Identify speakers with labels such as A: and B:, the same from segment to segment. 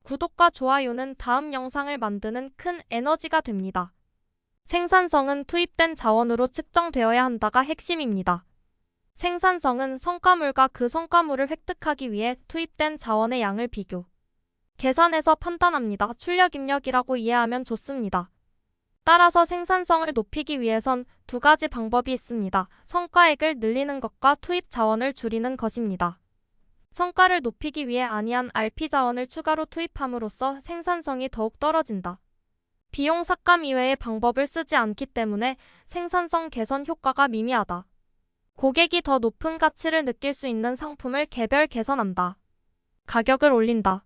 A: 구독과 좋아요는 다음 영상을 만드는 큰 에너지가 됩니다. 생산성은 투입된 자원으로 측정되어야 한다가 핵심입니다. 생산성은 성과물과 그 성과물을 획득하기 위해 투입된 자원의 양을 비교, 계산해서 판단합니다. 출력입력이라고 이해하면 좋습니다. 따라서 생산성을 높이기 위해선 두 가지 방법이 있습니다. 성과액을 늘리는 것과 투입 자원을 줄이는 것입니다. 성과를 높이기 위해 아니한 RP 자원을 추가로 투입함으로써 생산성이 더욱 떨어진다. 비용 삭감 이외의 방법을 쓰지 않기 때문에 생산성 개선 효과가 미미하다. 고객이 더 높은 가치를 느낄 수 있는 상품을 개별 개선한다. 가격을 올린다.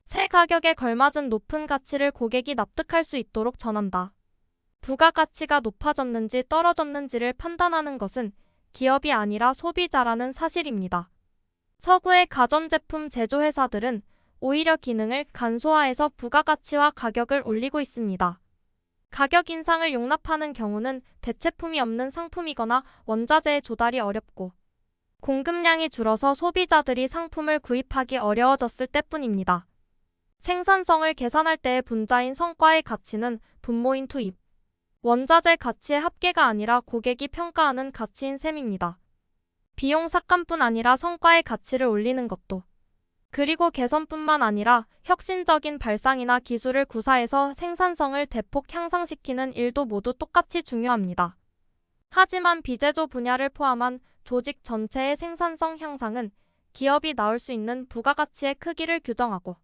A: 새 가격에 걸맞은 높은 가치를 고객이 납득할 수 있도록 전한다. 부가가치가 높아졌는지 떨어졌는지를 판단하는 것은 기업이 아니라 소비자라는 사실입니다. 서구의 가전제품 제조회사들은 오히려 기능을 간소화해서 부가가치와 가격을 올리고 있습니다. 가격 인상을 용납하는 경우는 대체품이 없는 상품이거나 원자재의 조달이 어렵고 공급량이 줄어서 소비자들이 상품을 구입하기 어려워졌을 때뿐입니다. 생산성을 계산할 때의 분자인 성과의 가치는 분모인 투입, 원자재 가치의 합계가 아니라 고객이 평가하는 가치인 셈입니다. 비용 삭감뿐 아니라 성과의 가치를 올리는 것도, 그리고 개선뿐만 아니라 혁신적인 발상이나 기술을 구사해서 생산성을 대폭 향상시키는 일도 모두 똑같이 중요합니다. 하지만 비제조 분야를 포함한 조직 전체의 생산성 향상은 기업이 낳을 수 있는 부가가치의 크기를 규정하고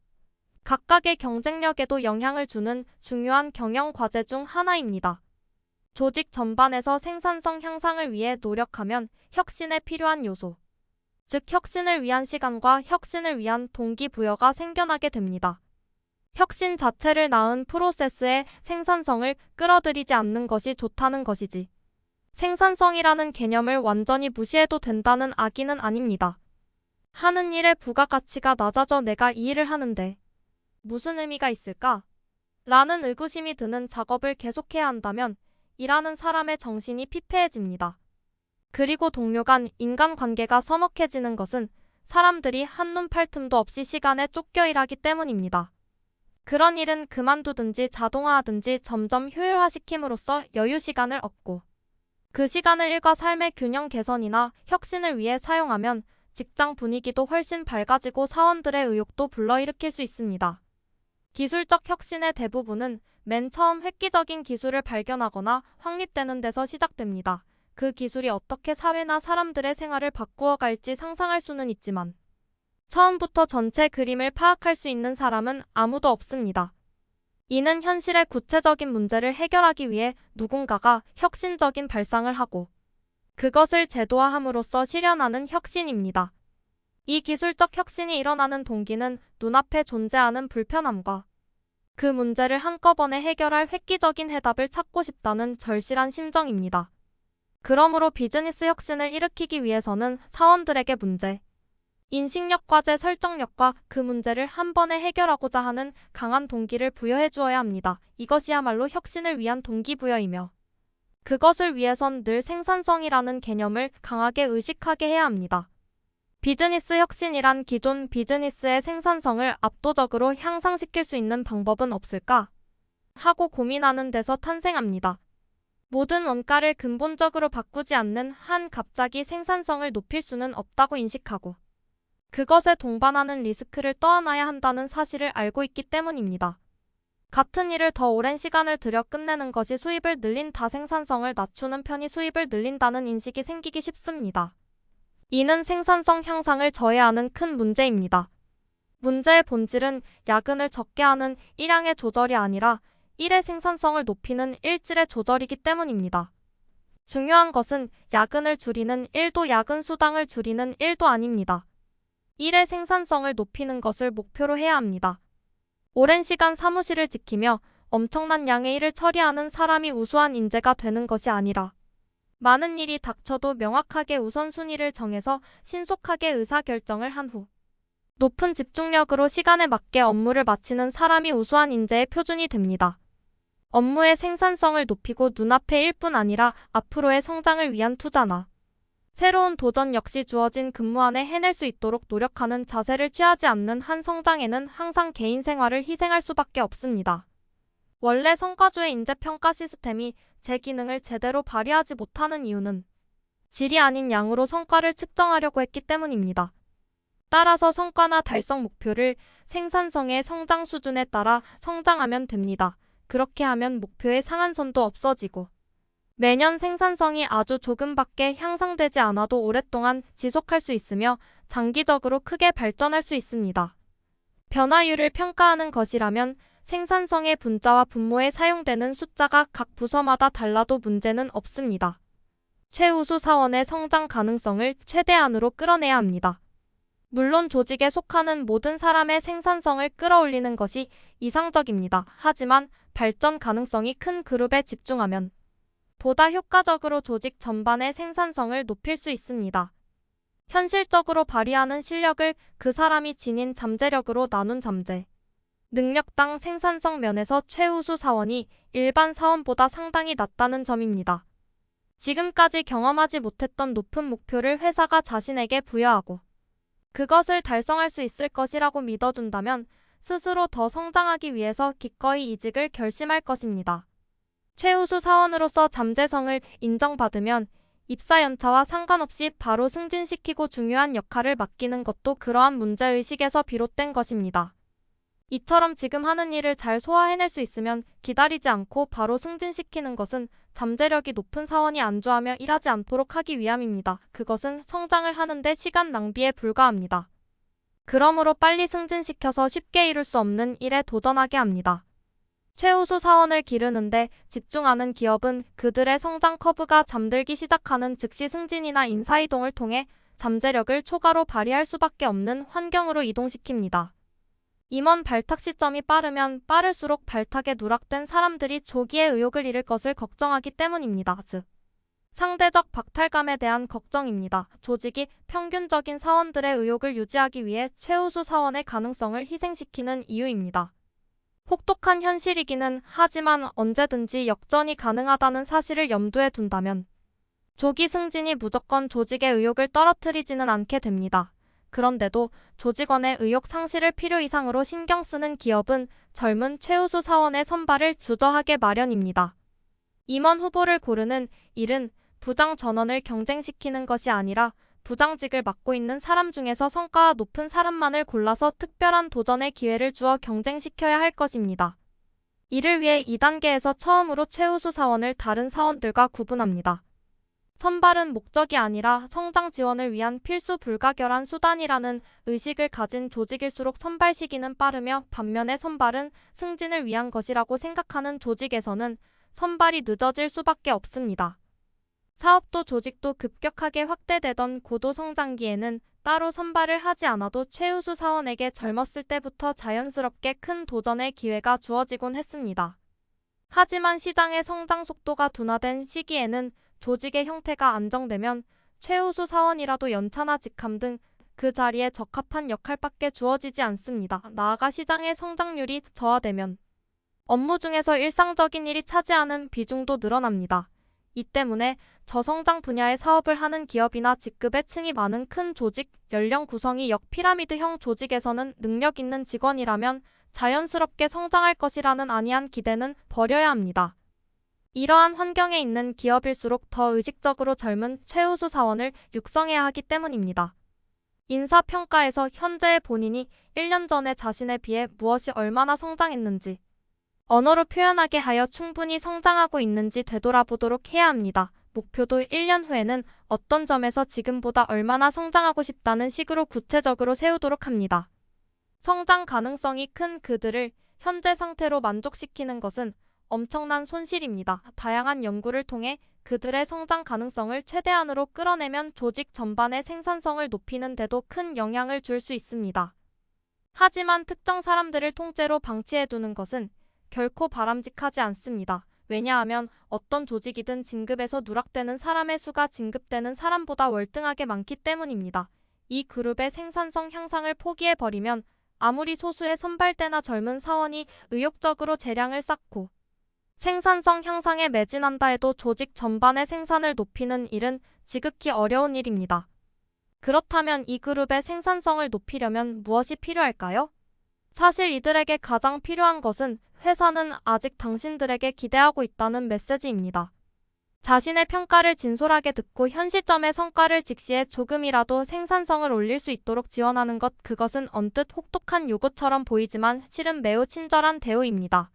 A: 각각의 경쟁력에도 영향을 주는 중요한 경영 과제 중 하나입니다. 조직 전반에서 생산성 향상을 위해 노력하면 혁신에 필요한 요소, 즉 혁신을 위한 시간과 혁신을 위한 동기부여가 생겨나게 됩니다. 혁신 자체를 낳은 프로세스의 생산성을 끌어들이지 않는 것이 좋다는 것이지, 생산성이라는 개념을 완전히 무시해도 된다는 악의는 아닙니다. 하는 일의 부가가치가 낮아져 내가 이 일을 하는데 무슨 의미가 있을까? 라는 의구심이 드는 작업을 계속해야 한다면 일하는 사람의 정신이 피폐해집니다. 그리고 동료 간 인간관계가 서먹해지는 것은 사람들이 한눈 팔 틈도 없이 시간에 쫓겨 일하기 때문입니다. 그런 일은 그만두든지 자동화하든지 점점 효율화시킴으로써 여유 시간을 얻고 그 시간을 일과 삶의 균형 개선이나 혁신을 위해 사용하면 직장 분위기도 훨씬 밝아지고 사원들의 의욕도 불러일으킬 수 있습니다. 기술적 혁신의 대부분은 맨 처음 획기적인 기술을 발견하거나 확립되는 데서 시작됩니다. 그 기술이 어떻게 사회나 사람들의 생활을 바꾸어 갈지 상상할 수는 있지만 처음부터 전체 그림을 파악할 수 있는 사람은 아무도 없습니다. 이는 현실의 구체적인 문제를 해결하기 위해 누군가가 혁신적인 발상을 하고 그것을 제도화함으로써 실현하는 혁신입니다. 이 기술적 혁신이 일어나는 동기는 눈앞에 존재하는 불편함과 그 문제를 한꺼번에 해결할 획기적인 해답을 찾고 싶다는 절실한 심정입니다. 그러므로 비즈니스 혁신을 일으키기 위해서는 사원들에게 문제, 인식력 과제 설정력과 그 문제를 한 번에 해결하고자 하는 강한 동기를 부여해 주어야 합니다. 이것이야말로 혁신을 위한 동기부여이며 그것을 위해선 늘 생산성이라는 개념을 강하게 의식하게 해야 합니다. 비즈니스 혁신이란 기존 비즈니스의 생산성을 압도적으로 향상시킬 수 있는 방법은 없을까? 하고 고민하는 데서 탄생합니다. 모든 원가를 근본적으로 바꾸지 않는 한 갑자기 생산성을 높일 수는 없다고 인식하고 그것에 동반하는 리스크를 떠안아야 한다는 사실을 알고 있기 때문입니다. 같은 일을 더 오랜 시간을 들여 끝내는 것이 수입을 늘린다 생산성을 낮추는 편이 수입을 늘린다는 인식이 생기기 쉽습니다. 이는 생산성 향상을 저해하는 큰 문제입니다. 문제의 본질은 야근을 적게 하는 일량의 조절이 아니라 일의 생산성을 높이는 일질의 조절이기 때문입니다. 중요한 것은 야근을 줄이는 일도 야근 수당을 줄이는 일도 아닙니다. 일의 생산성을 높이는 것을 목표로 해야 합니다. 오랜 시간 사무실을 지키며 엄청난 양의 일을 처리하는 사람이 우수한 인재가 되는 것이 아니라 많은 일이 닥쳐도 명확하게 우선순위를 정해서 신속하게 의사결정을 한 후 높은 집중력으로 시간에 맞게 업무를 마치는 사람이 우수한 인재의 표준이 됩니다. 업무의 생산성을 높이고 눈앞의 일뿐 아니라 앞으로의 성장을 위한 투자나 새로운 도전 역시 주어진 근무 안에 해낼 수 있도록 노력하는 자세를 취하지 않는 한 성장에는 항상 개인 생활을 희생할 수밖에 없습니다. 원래 성과주의 인재평가 시스템이 제 기능을 제대로 발휘하지 못하는 이유는 질이 아닌 양으로 성과를 측정하려고 했기 때문입니다. 따라서 성과나 달성 목표를 생산성의 성장 수준에 따라 성장하면 됩니다. 그렇게 하면 목표의 상한선도 없어지고 매년 생산성이 아주 조금밖에 향상되지 않아도 오랫동안 지속할 수 있으며 장기적으로 크게 발전할 수 있습니다. 변화율을 평가하는 것이라면 생산성의 분자와 분모에 사용되는 숫자가 각 부서마다 달라도 문제는 없습니다. 최우수 사원의 성장 가능성을 최대한으로 끌어내야 합니다. 물론 조직에 속하는 모든 사람의 생산성을 끌어올리는 것이 이상적입니다. 하지만 발전 가능성이 큰 그룹에 집중하면 보다 효과적으로 조직 전반의 생산성을 높일 수 있습니다. 현실적으로 발휘하는 실력을 그 사람이 지닌 잠재력으로 나눈 잠재. 능력당 생산성 면에서 최우수 사원이 일반 사원보다 상당히 낮다는 점입니다. 지금까지 경험하지 못했던 높은 목표를 회사가 자신에게 부여하고 그것을 달성할 수 있을 것이라고 믿어준다면 스스로 더 성장하기 위해서 기꺼이 이직을 결심할 것입니다. 최우수 사원으로서 잠재성을 인정받으면 입사 연차와 상관없이 바로 승진시키고 중요한 역할을 맡기는 것도 그러한 문제의식에서 비롯된 것입니다. 이처럼 지금 하는 일을 잘 소화해낼 수 있으면 기다리지 않고 바로 승진시키는 것은 잠재력이 높은 사원이 안주하며 일하지 않도록 하기 위함입니다. 그것은 성장을 하는데 시간 낭비에 불과합니다. 그러므로 빨리 승진시켜서 쉽게 이룰 수 없는 일에 도전하게 합니다. 최우수 사원을 기르는데 집중하는 기업은 그들의 성장 커브가 잠들기 시작하는 즉시 승진이나 인사이동을 통해 잠재력을 초과로 발휘할 수밖에 없는 환경으로 이동시킵니다. 임원 발탁 시점이 빠르면 빠를수록 발탁에 누락된 사람들이 조기에 의욕을 잃을 것을 걱정하기 때문입니다. 즉, 상대적 박탈감에 대한 걱정입니다. 조직이 평균적인 사원들의 의욕을 유지하기 위해 최우수 사원의 가능성을 희생시키는 이유입니다. 혹독한 현실이기는 하지만 언제든지 역전이 가능하다는 사실을 염두에 둔다면 조기 승진이 무조건 조직의 의욕을 떨어뜨리지는 않게 됩니다. 그런데도 조직원의 의욕 상실을 필요 이상으로 신경 쓰는 기업은 젊은 최우수 사원의 선발을 주저하게 마련입니다. 임원 후보를 고르는 일은 부장 전원을 경쟁시키는 것이 아니라 부장직을 맡고 있는 사람 중에서 성과가 높은 사람만을 골라서 특별한 도전의 기회를 주어 경쟁시켜야 할 것입니다. 이를 위해 2단계에서 처음으로 최우수 사원을 다른 사원들과 구분합니다. 선발은 목적이 아니라 성장 지원을 위한 필수 불가결한 수단이라는 의식을 가진 조직일수록 선발 시기는 빠르며 반면에 선발은 승진을 위한 것이라고 생각하는 조직에서는 선발이 늦어질 수밖에 없습니다. 사업도 조직도 급격하게 확대되던 고도 성장기에는 따로 선발을 하지 않아도 최우수 사원에게 젊었을 때부터 자연스럽게 큰 도전의 기회가 주어지곤 했습니다. 하지만 시장의 성장 속도가 둔화된 시기에는 조직의 형태가 안정되면 최우수 사원이라도 연차나 직함 등 그 자리에 적합한 역할밖에 주어지지 않습니다. 나아가 시장의 성장률이 저하되면 업무 중에서 일상적인 일이 차지하는 비중도 늘어납니다. 이 때문에 저성장 분야의 사업을 하는 기업이나 직급의 층이 많은 큰 조직, 연령 구성이 역피라미드형 조직에서는 능력 있는 직원이라면 자연스럽게 성장할 것이라는 안이한 기대는 버려야 합니다. 이러한 환경에 있는 기업일수록 더 의식적으로 젊은 최우수 사원을 육성해야 하기 때문입니다. 인사평가에서 현재의 본인이 1년 전의 자신에 비해 무엇이 얼마나 성장했는지, 언어로 표현하게 하여 충분히 성장하고 있는지 되돌아보도록 해야 합니다. 목표도 1년 후에는 어떤 점에서 지금보다 얼마나 성장하고 싶다는 식으로 구체적으로 세우도록 합니다. 성장 가능성이 큰 그들을 현재 상태로 만족시키는 것은 엄청난 손실입니다. 다양한 연구를 통해 그들의 성장 가능성을 최대한으로 끌어내면 조직 전반의 생산성을 높이는 데도 큰 영향을 줄 수 있습니다. 하지만 특정 사람들을 통째로 방치해두는 것은 결코 바람직하지 않습니다. 왜냐하면 어떤 조직이든 진급에서 누락되는 사람의 수가 진급되는 사람보다 월등하게 많기 때문입니다. 이 그룹의 생산성 향상을 포기해버리면 아무리 소수의 선발대나 젊은 사원이 의욕적으로 재량을 쌓고 생산성 향상에 매진한다 해도 조직 전반의 생산을 높이는 일은 지극히 어려운 일입니다. 그렇다면 이 그룹의 생산성을 높이려면 무엇이 필요할까요? 사실 이들에게 가장 필요한 것은 회사는 아직 당신들에게 기대하고 있다는 메시지입니다. 자신의 평가를 진솔하게 듣고 현 시점의 성과를 직시해 조금이라도 생산성을 올릴 수 있도록 지원하는 것, 그것은 언뜻 혹독한 요구처럼 보이지만 실은 매우 친절한 대우입니다.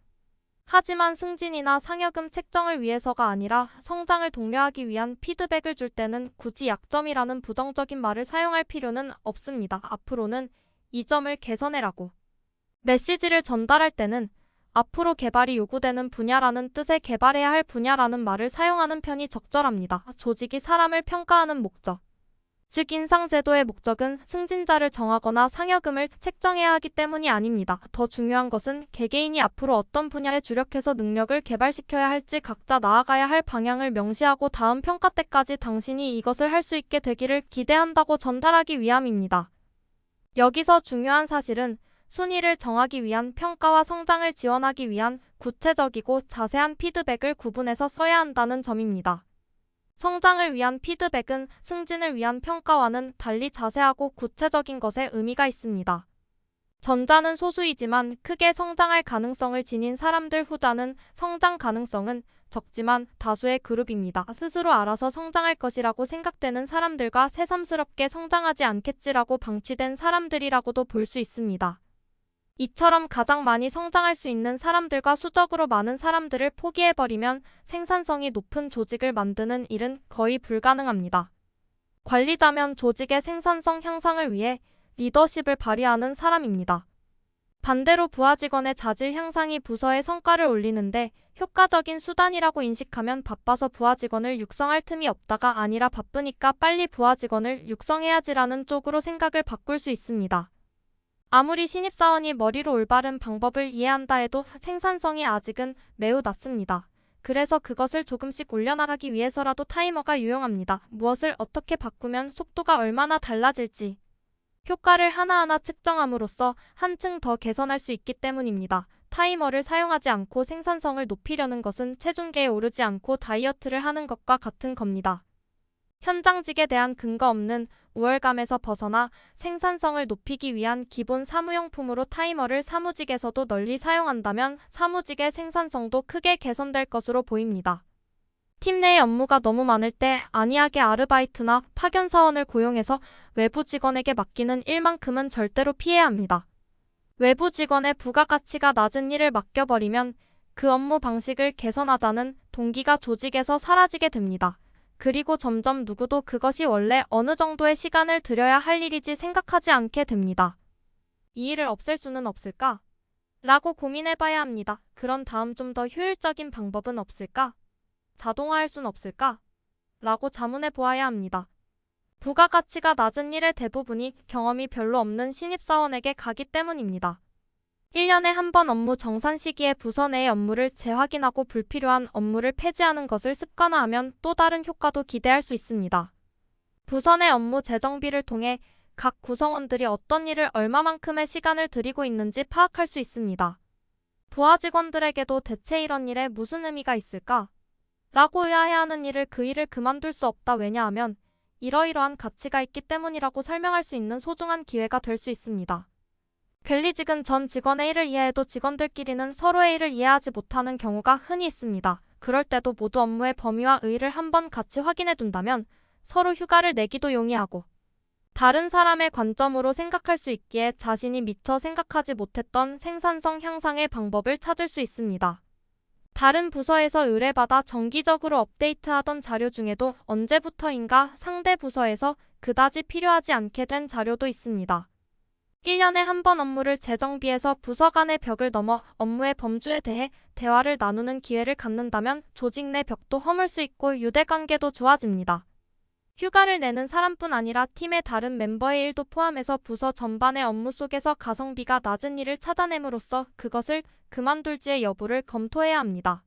A: 하지만 승진이나 상여금 책정을 위해서가 아니라 성장을 독려하기 위한 피드백을 줄 때는 굳이 약점이라는 부정적인 말을 사용할 필요는 없습니다. 앞으로는 이 점을 개선해라고 메시지를 전달할 때는 앞으로 개발이 요구되는 분야라는 뜻의 개발해야 할 분야라는 말을 사용하는 편이 적절합니다. 조직이 사람을 평가하는 목적, 즉 인상제도의 목적은 승진자를 정하거나 상여금을 책정해야 하기 때문이 아닙니다. 더 중요한 것은 개개인이 앞으로 어떤 분야에 주력해서 능력을 개발시켜야 할지 각자 나아가야 할 방향을 명시하고 다음 평가 때까지 당신이 이것을 할 수 있게 되기를 기대한다고 전달하기 위함입니다. 여기서 중요한 사실은 순위를 정하기 위한 평가와 성장을 지원하기 위한 구체적이고 자세한 피드백을 구분해서 써야 한다는 점입니다. 성장을 위한 피드백은 승진을 위한 평가와는 달리 자세하고 구체적인 것에 의미가 있습니다. 전자는 소수이지만 크게 성장할 가능성을 지닌 사람들, 후자는 성장 가능성은 적지만 다수의 그룹입니다. 스스로 알아서 성장할 것이라고 생각되는 사람들과 새삼스럽게 성장하지 않겠지라고 방치된 사람들이라고도 볼 수 있습니다. 이처럼 가장 많이 성장할 수 있는 사람들과 수적으로 많은 사람들을 포기해버리면 생산성이 높은 조직을 만드는 일은 거의 불가능합니다. 관리자면 조직의 생산성 향상을 위해 리더십을 발휘하는 사람입니다. 반대로 부하 직원의 자질 향상이 부서의 성과를 올리는데 효과적인 수단이라고 인식하면 바빠서 부하 직원을 육성할 틈이 없다가 아니라 바쁘니까 빨리 부하 직원을 육성해야지라는 쪽으로 생각을 바꿀 수 있습니다. 아무리 신입사원이 머리로 올바른 방법을 이해한다 해도 생산성이 아직은 매우 낮습니다. 그래서 그것을 조금씩 올려나가기 위해서라도 타이머가 유용합니다. 무엇을 어떻게 바꾸면 속도가 얼마나 달라질지 효과를 하나하나 측정함으로써 한층 더 개선할 수 있기 때문입니다. 타이머를 사용하지 않고 생산성을 높이려는 것은 체중계에 오르지 않고 다이어트를 하는 것과 같은 겁니다. 현장직에 대한 근거 없는 우월감에서 벗어나 생산성을 높이기 위한 기본 사무용품으로 타이머를 사무직에서도 널리 사용한다면 사무직의 생산성도 크게 개선될 것으로 보입니다. 팀 내의 업무가 너무 많을 때 안이하게 아르바이트나 파견 사원을 고용해서 외부 직원에게 맡기는 일만큼은 절대로 피해야 합니다. 외부 직원의 부가가치가 낮은 일을 맡겨버리면 그 업무 방식을 개선하자는 동기가 조직에서 사라지게 됩니다. 그리고 점점 누구도 그것이 원래 어느 정도의 시간을 들여야 할 일이지 생각하지 않게 됩니다. 이 일을 없앨 수는 없을까? 라고 고민해봐야 합니다. 그런 다음 좀 더 효율적인 방법은 없을까? 자동화할 순 없을까? 라고 자문해 보아야 합니다. 부가가치가 낮은 일의 대부분이 경험이 별로 없는 신입사원에게 가기 때문입니다. 1년에 한 번 업무 정산 시기에 부서 내의 업무를 재확인하고 불필요한 업무를 폐지하는 것을 습관화하면 또 다른 효과도 기대할 수 있습니다. 부서 내 업무 재정비를 통해 각 구성원들이 어떤 일을 얼마만큼의 시간을 들이고 있는지 파악할 수 있습니다. 부하 직원들에게도 대체 이런 일에 무슨 의미가 있을까? 라고 의아해하는 일을 그 일을 그만둘 수 없다. 왜냐하면 이러이러한 가치가 있기 때문이라고 설명할 수 있는 소중한 기회가 될 수 있습니다. 관리직은 전 직원의 일을 이해해도 직원들끼리는 서로의 일을 이해하지 못하는 경우가 흔히 있습니다. 그럴 때도 모두 업무의 범위와 의의를 한번 같이 확인해 둔다면 서로 휴가를 내기도 용이하고 다른 사람의 관점으로 생각할 수 있기에 자신이 미처 생각하지 못했던 생산성 향상의 방법을 찾을 수 있습니다. 다른 부서에서 의뢰받아 정기적으로 업데이트하던 자료 중에도 언제부터인가 상대 부서에서 그다지 필요하지 않게 된 자료도 있습니다. 1년에 한 번 업무를 재정비해서 부서 간의 벽을 넘어 업무의 범주에 대해 대화를 나누는 기회를 갖는다면 조직 내 벽도 허물 수 있고 유대관계도 좋아집니다. 휴가를 내는 사람뿐 아니라 팀의 다른 멤버의 일도 포함해서 부서 전반의 업무 속에서 가성비가 낮은 일을 찾아냄으로써 그것을 그만둘지의 여부를 검토해야 합니다.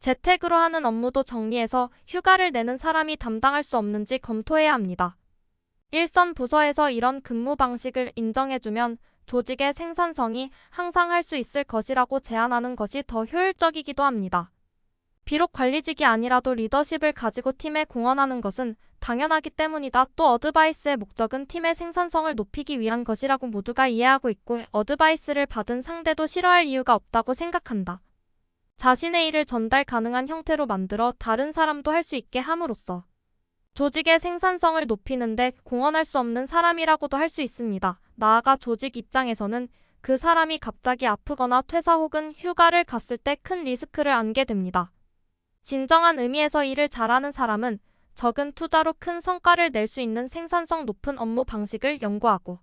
A: 재택으로 하는 업무도 정리해서 휴가를 내는 사람이 담당할 수 없는지 검토해야 합니다. 일선 부서에서 이런 근무 방식을 인정해주면 조직의 생산성이 향상할 수 있을 것이라고 제안하는 것이 더 효율적이기도 합니다. 비록 관리직이 아니라도 리더십을 가지고 팀에 공헌하는 것은 당연하기 때문이다. 또 어드바이스의 목적은 팀의 생산성을 높이기 위한 것이라고 모두가 이해하고 있고 어드바이스를 받은 상대도 싫어할 이유가 없다고 생각한다. 자신의 일을 전달 가능한 형태로 만들어 다른 사람도 할 수 있게 함으로써 조직의 생산성을 높이는데 공헌할 수 없는 사람이라고도 할 수 있습니다. 나아가 조직 입장에서는 그 사람이 갑자기 아프거나 퇴사 혹은 휴가를 갔을 때 큰 리스크를 안게 됩니다. 진정한 의미에서 일을 잘하는 사람은 적은 투자로 큰 성과를 낼 수 있는 생산성 높은 업무 방식을 연구하고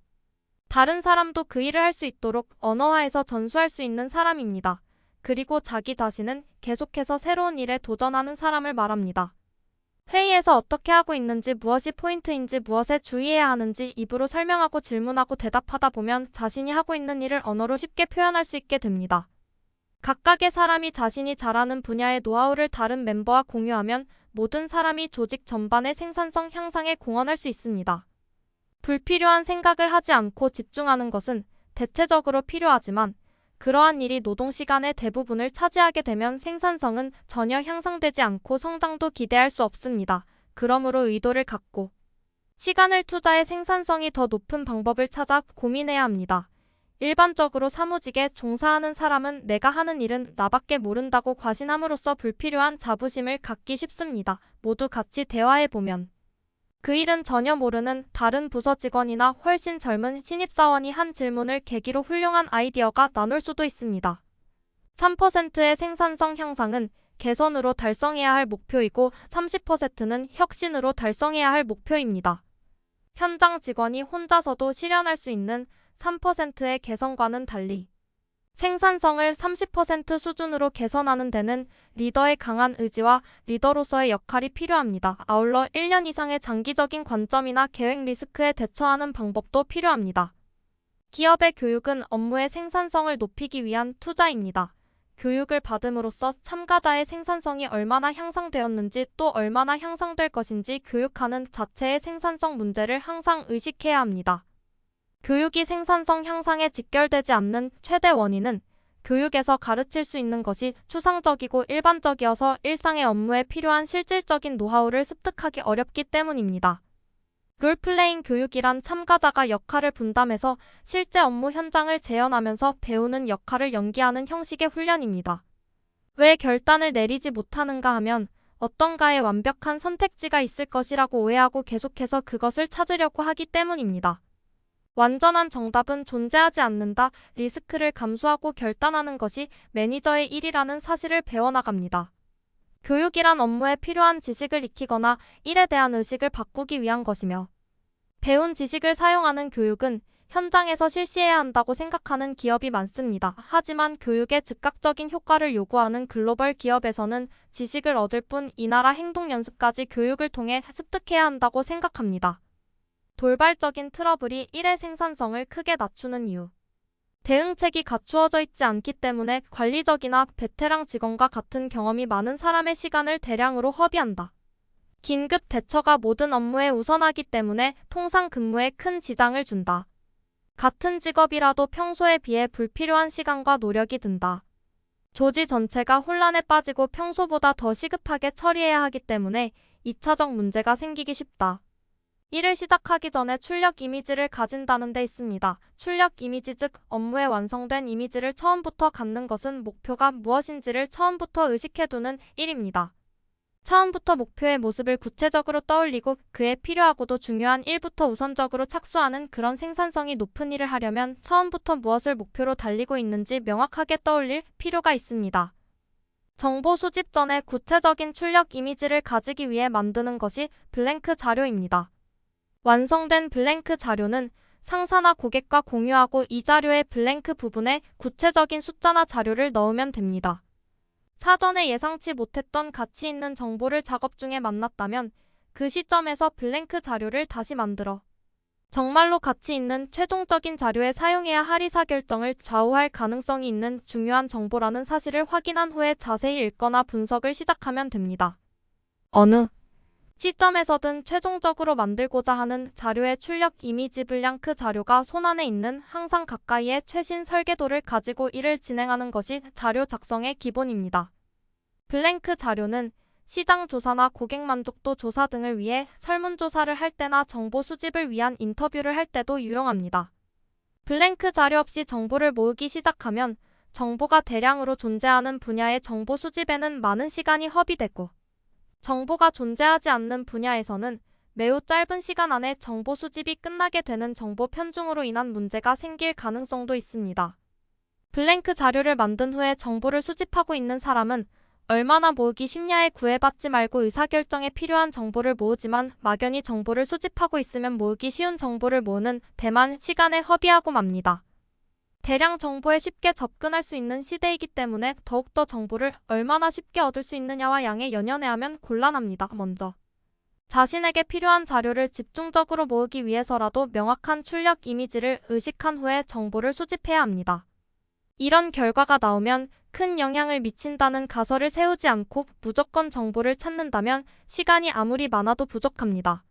A: 다른 사람도 그 일을 할 수 있도록 언어화해서 전수할 수 있는 사람입니다. 그리고 자기 자신은 계속해서 새로운 일에 도전하는 사람을 말합니다. 회의에서 어떻게 하고 있는지, 무엇이 포인트인지, 무엇에 주의해야 하는지 입으로 설명하고 질문하고 대답하다 보면 자신이 하고 있는 일을 언어로 쉽게 표현할 수 있게 됩니다. 각각의 사람이 자신이 잘하는 분야의 노하우를 다른 멤버와 공유하면 모든 사람이 조직 전반의 생산성 향상에 공헌할 수 있습니다. 불필요한 생각을 하지 않고 집중하는 것은 대체적으로 필요하지만 그러한 일이 노동시간의 대부분을 차지하게 되면 생산성은 전혀 향상되지 않고 성장도 기대할 수 없습니다. 그러므로 의도를 갖고 시간을 투자해 생산성이 더 높은 방법을 찾아 고민해야 합니다. 일반적으로 사무직에 종사하는 사람은 내가 하는 일은 나밖에 모른다고 과신함으로써 불필요한 자부심을 갖기 쉽습니다. 모두 같이 대화해보면 그 일은 전혀 모르는 다른 부서 직원이나 훨씬 젊은 신입사원이 한 질문을 계기로 훌륭한 아이디어가 나올 수도 있습니다. 3%의 생산성 향상은 개선으로 달성해야 할 목표이고 30%는 혁신으로 달성해야 할 목표입니다. 현장 직원이 혼자서도 실현할 수 있는 3%의 개선과는 달리 생산성을 30% 수준으로 개선하는 데는 리더의 강한 의지와 리더로서의 역할이 필요합니다. 아울러 1년 이상의 장기적인 관점이나 계획 리스크에 대처하는 방법도 필요합니다. 기업의 교육은 업무의 생산성을 높이기 위한 투자입니다. 교육을 받음으로써 참가자의 생산성이 얼마나 향상되었는지 또 얼마나 향상될 것인지 교육하는 자체의 생산성 문제를 항상 의식해야 합니다. 교육이 생산성 향상에 직결되지 않는 최대 원인은 교육에서 가르칠 수 있는 것이 추상적이고 일반적이어서 일상의 업무에 필요한 실질적인 노하우를 습득하기 어렵기 때문입니다. 롤플레잉 교육이란 참가자가 역할을 분담해서 실제 업무 현장을 재현하면서 배우는 역할을 연기하는 형식의 훈련입니다. 왜 결단을 내리지 못하는가 하면 어떤가의 완벽한 선택지가 있을 것이라고 오해하고 계속해서 그것을 찾으려고 하기 때문입니다. 완전한 정답은 존재하지 않는다. 리스크를 감수하고 결단하는 것이 매니저의 일이라는 사실을 배워나갑니다. 교육이란 업무에 필요한 지식을 익히거나 일에 대한 의식을 바꾸기 위한 것이며 배운 지식을 사용하는 교육은 현장에서 실시해야 한다고 생각하는 기업이 많습니다. 하지만 교육의 즉각적인 효과를 요구하는 글로벌 기업에서는 지식을 얻을 뿐 이 나라 행동 연습까지 교육을 통해 습득해야 한다고 생각합니다. 돌발적인 트러블이 일의 생산성을 크게 낮추는 이유. 대응책이 갖추어져 있지 않기 때문에 관리적이나 베테랑 직원과 같은 경험이 많은 사람의 시간을 대량으로 허비한다. 긴급 대처가 모든 업무에 우선하기 때문에 통상 근무에 큰 지장을 준다. 같은 직업이라도 평소에 비해 불필요한 시간과 노력이 든다. 조직 전체가 혼란에 빠지고 평소보다 더 시급하게 처리해야 하기 때문에 2차적 문제가 생기기 쉽다. 일을 시작하기 전에 출력 이미지를 가진다는 데 있습니다. 출력 이미지 즉 업무에 완성된 이미지를 처음부터 갖는 것은 목표가 무엇인지를 처음부터 의식해두는 일입니다. 처음부터 목표의 모습을 구체적으로 떠올리고 그에 필요하고도 중요한 일부터 우선적으로 착수하는 그런 생산성이 높은 일을 하려면 처음부터 무엇을 목표로 달리고 있는지 명확하게 떠올릴 필요가 있습니다. 정보 수집 전에 구체적인 출력 이미지를 가지기 위해 만드는 것이 블랭크 자료입니다. 완성된 블랭크 자료는 상사나 고객과 공유하고 이 자료의 블랭크 부분에 구체적인 숫자나 자료를 넣으면 됩니다. 사전에 예상치 못했던 가치 있는 정보를 작업 중에 만났다면 그 시점에서 블랭크 자료를 다시 만들어 정말로 가치 있는 최종적인 자료에 사용해야 할 의사결정을 좌우할 가능성이 있는 중요한 정보라는 사실을 확인한 후에 자세히 읽거나 분석을 시작하면 됩니다. 어느 시점에서든 최종적으로 만들고자 하는 자료의 출력 이미지 블랭크 자료가 손안에 있는 항상 가까이의 최신 설계도를 가지고 일을 진행하는 것이 자료 작성의 기본입니다. 블랭크 자료는 시장 조사나 고객 만족도 조사 등을 위해 설문조사를 할 때나 정보 수집을 위한 인터뷰를 할 때도 유용합니다. 블랭크 자료 없이 정보를 모으기 시작하면 정보가 대량으로 존재하는 분야의 정보 수집에는 많은 시간이 허비되고, 정보가 존재하지 않는 분야에서는 매우 짧은 시간 안에 정보 수집이 끝나게 되는 정보 편중으로 인한 문제가 생길 가능성도 있습니다. 블랭크 자료를 만든 후에 정보를 수집하고 있는 사람은 얼마나 모으기 쉽냐에 구애받지 말고 의사결정에 필요한 정보를 모으지만 막연히 정보를 수집하고 있으면 모으기 쉬운 정보를 모으는 데만 시간에 허비하고 맙니다. 대량 정보에 쉽게 접근할 수 있는 시대이기 때문에 더욱더 정보를 얼마나 쉽게 얻을 수 있느냐와 양에 연연해하면 곤란합니다. 먼저 자신에게 필요한 자료를 집중적으로 모으기 위해서라도 명확한 출력 이미지를 의식한 후에 정보를 수집해야 합니다. 이런 결과가 나오면 큰 영향을 미친다는 가설을 세우지 않고 무조건 정보를 찾는다면 시간이 아무리 많아도 부족합니다.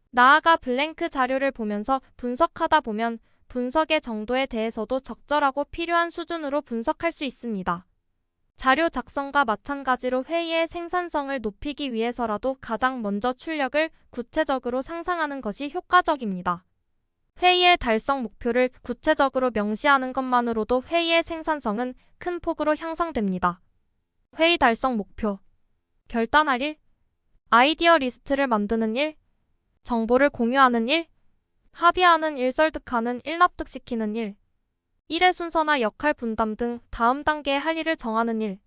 A: 나아가 블랭크 자료를 보면서 분석하다 보면 분석의 정도에 대해서도 적절하고 필요한 수준으로 분석할 수 있습니다. 자료 작성과 마찬가지로 회의의 생산성을 높이기 위해서라도 가장 먼저 출력을 구체적으로 상상하는 것이 효과적입니다. 회의의 달성 목표를 구체적으로 명시하는 것만으로도 회의의 생산성은 큰 폭으로 향상됩니다. 회의 달성 목표: 결단할 일, 아이디어 리스트를 만드는 일, 정보를 공유하는 일, 합의하는 일, 설득하는 일, 납득시키는 일, 일의 순서나 역할 분담 등 다음 단계의 할 일을 정하는 일,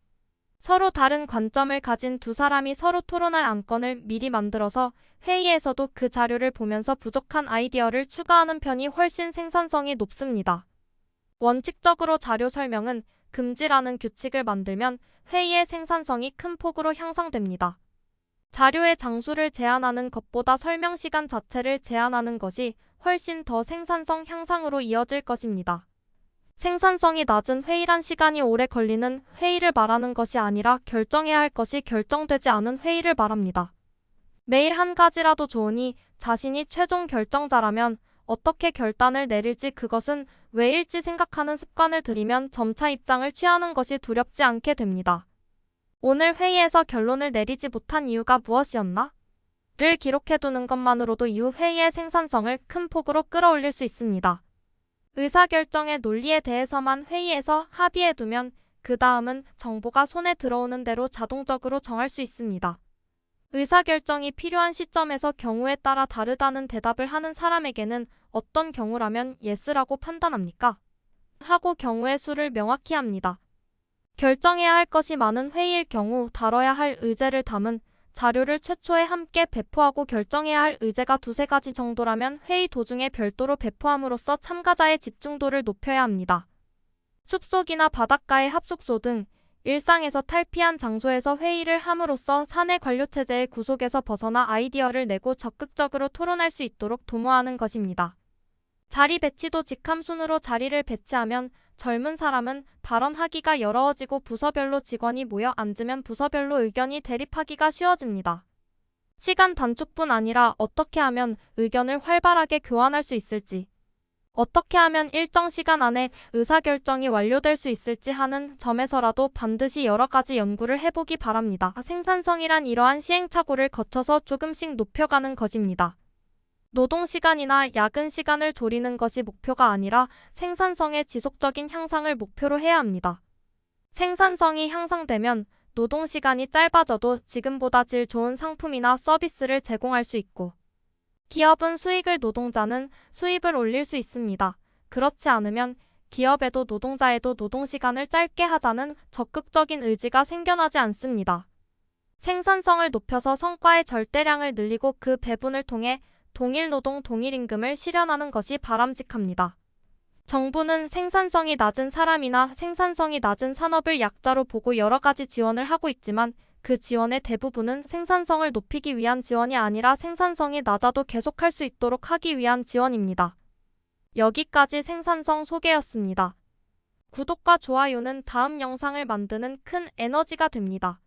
A: 서로 다른 관점을 가진 두 사람이 서로 토론할 안건을 미리 만들어서 회의에서도 그 자료를 보면서 부족한 아이디어를 추가하는 편이 훨씬 생산성이 높습니다. 원칙적으로 자료 설명은 금지라는 규칙을 만들면 회의의 생산성이 큰 폭으로 향상됩니다. 자료의 장수를 제한하는 것보다 설명 시간 자체를 제한하는 것이 훨씬 더 생산성 향상으로 이어질 것입니다. 생산성이 낮은 회의란 시간이 오래 걸리는 회의를 말하는 것이 아니라 결정해야 할 것이 결정되지 않은 회의를 말합니다. 매일 한 가지라도 좋으니 자신이 최종 결정자라면 어떻게 결단을 내릴지 그것은 왜일지 생각하는 습관을 들이면 점차 입장을 취하는 것이 두렵지 않게 됩니다. 오늘 회의에서 결론을 내리지 못한 이유가 무엇이었나? 를 기록해두는 것만으로도 이후 회의의 생산성을 큰 폭으로 끌어올릴 수 있습니다. 의사결정의 논리에 대해서만 회의에서 합의해두면 그 다음은 정보가 손에 들어오는 대로 자동적으로 정할 수 있습니다. 의사결정이 필요한 시점에서 경우에 따라 다르다는 대답을 하는 사람에게는 어떤 경우라면 예스라고 판단합니까? 하고 경우의 수를 명확히 합니다. 결정해야 할 것이 많은 회의일 경우 다뤄야 할 의제를 담은 자료를 최초에 함께 배포하고 결정해야 할 의제가 2-3가지 정도라면 회의 도중에 별도로 배포함으로써 참가자의 집중도를 높여야 합니다. 숲속이나 바닷가의 합숙소 등 일상에서 탈피한 장소에서 회의를 함으로써 사내 관료체제의 구속에서 벗어나 아이디어를 내고 적극적으로 토론할 수 있도록 도모하는 것입니다. 자리 배치도 직함순으로 자리를 배치하면 젊은 사람은 발언하기가 어려워지고 부서별로 직원이 모여 앉으면 부서별로 의견이 대립하기가 쉬워집니다. 시간 단축뿐 아니라 어떻게 하면 의견을 활발하게 교환할 수 있을지, 어떻게 하면 일정 시간 안에 의사결정이 완료될 수 있을지 하는 점에서라도 반드시 여러 가지 연구를 해보기 바랍니다. 생산성이란 이러한 시행착오를 거쳐서 조금씩 높여가는 것입니다. 노동시간이나 야근 시간을 줄이는 것이 목표가 아니라 생산성의 지속적인 향상을 목표로 해야 합니다. 생산성이 향상되면 노동시간이 짧아져도 지금보다 질 좋은 상품이나 서비스를 제공할 수 있고, 기업은 수익을, 노동자는 수입을 올릴 수 있습니다. 그렇지 않으면 기업에도 노동자에도 노동시간을 짧게 하자는 적극적인 의지가 생겨나지 않습니다. 생산성을 높여서 성과의 절대량을 늘리고 그 배분을 통해 동일 노동 동일 임금을 실현하는 것이 바람직합니다. 정부는 생산성이 낮은 사람이나 생산성이 낮은 산업을 약자로 보고 여러 가지 지원을 하고 있지만 그 지원의 대부분은 생산성을 높이기 위한 지원이 아니라 생산성이 낮아도 계속할 수 있도록 하기 위한 지원입니다. 여기까지 생산성 소개였습니다. 구독과 좋아요는 다음 영상을 만드는 큰 에너지가 됩니다.